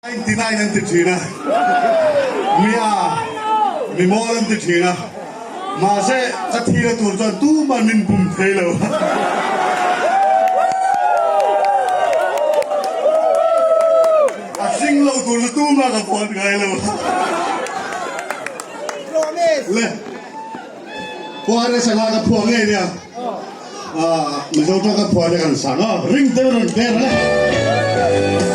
99 ang tichina. Mi mo ang tichina. Mase kathira turjan tu manin bum thelo. Asing lo turja tu ma ka pon gailo. Le. Puare sala ka puang ngai dia. Mi zo ka puare kan sa no ring te ron te le.